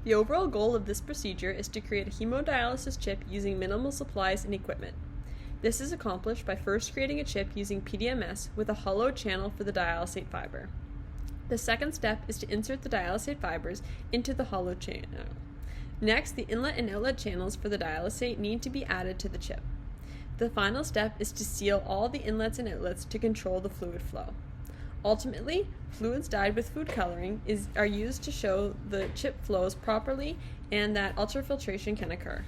The overall goal of this procedure is to create a hemodialysis chip using minimal supplies and equipment. This is accomplished by first creating a chip using PDMS with a hollow channel for the dialysate fiber. The second step is to insert the dialysate fibers into the hollow channel. Next, the inlet and outlet channels for the dialysate need to be added to the chip. The final step is to seal all the inlets and outlets to control the fluid flow. Ultimately, fluids dyed with food coloring are used to show the chip flows properly and that ultrafiltration can occur.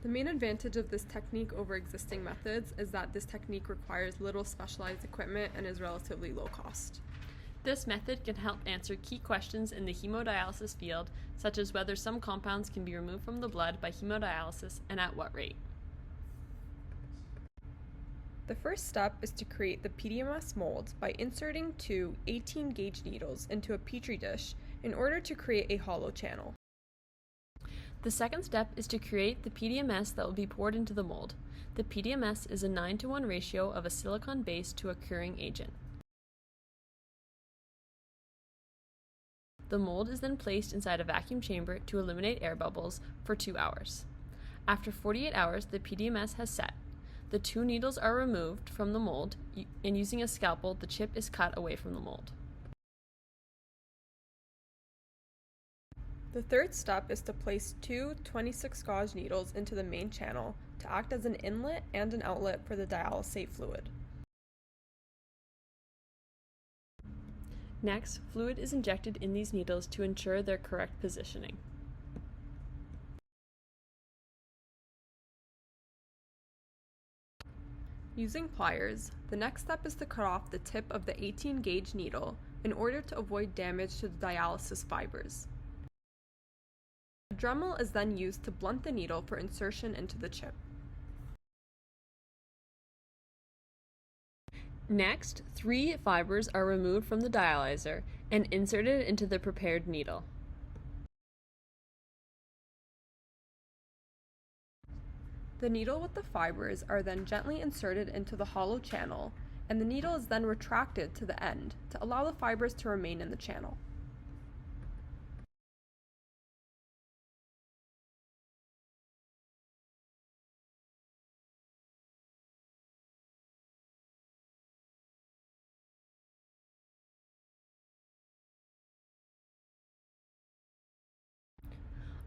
The main advantage of this technique over existing methods is that this technique requires little specialized equipment and is relatively low cost. This method can help answer key questions in the hemodialysis field, such as whether some compounds can be removed from the blood by hemodialysis and at what rate. The first step is to create the PDMS mold by inserting two 18-gauge needles into a petri dish in order to create a hollow channel. The second step is to create the PDMS that will be poured into the mold. The PDMS is a 9:1 ratio of a silicon base to a curing agent. The mold is then placed inside a vacuum chamber to eliminate air bubbles for 2 hours. After 48 hours, the PDMS has set. The two needles are removed from the mold, and using a scalpel, the chip is cut away from the mold. The third step is to place two 26-gauge needles into the main channel to act as an inlet and an outlet for the dialysate fluid. Next, fluid is injected in these needles to ensure their correct positioning. Using pliers, the next step is to cut off the tip of the 18-gauge needle in order to avoid damage to the dialysis fibers. A Dremel is then used to blunt the needle for insertion into the chip. Next, 3 fibers are removed from the dialyzer and inserted into the prepared needle. The needle with the fibers are then gently inserted into the hollow channel, and the needle is then retracted to the end to allow the fibers to remain in the channel.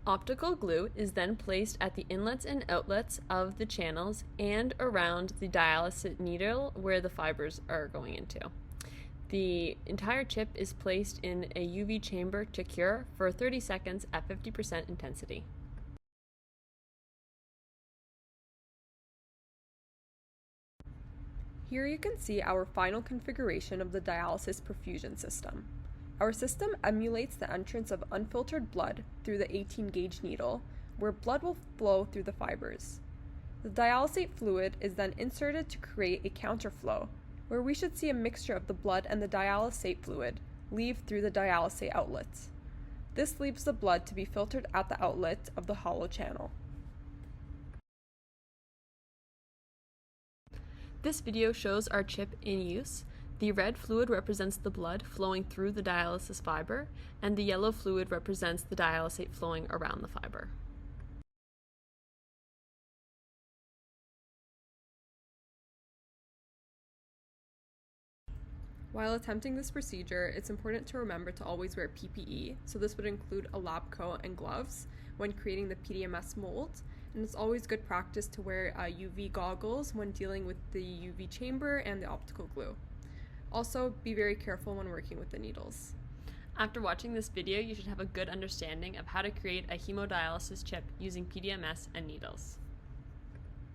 Optical glue is then placed at the inlets and outlets of the channels and around the dialysate needle where the fibers are going into. The entire chip is placed in a UV chamber to cure for 30 seconds at 50% intensity. Here you can see our final configuration of the dialysis perfusion system. Our system emulates the entrance of unfiltered blood through the 18-gauge needle, where blood will flow through the fibers. The dialysate fluid is then inserted to create a counterflow, where we should see a mixture of the blood and the dialysate fluid leave through the dialysate outlets. This leaves the blood to be filtered at the outlet of the hollow channel. This video shows our chip in use. The red fluid represents the blood flowing through the dialysis fiber, and the yellow fluid represents the dialysate flowing around the fiber. While attempting this procedure, it's important to remember to always wear PPE, so this would include a lab coat and gloves when creating the PDMS mold, and it's always good practice to wear UV goggles when dealing with the UV chamber and the optical glue. Also, be very careful when working with the needles. After watching this video, you should have a good understanding of how to create a hemodialysis chip using PDMS and needles.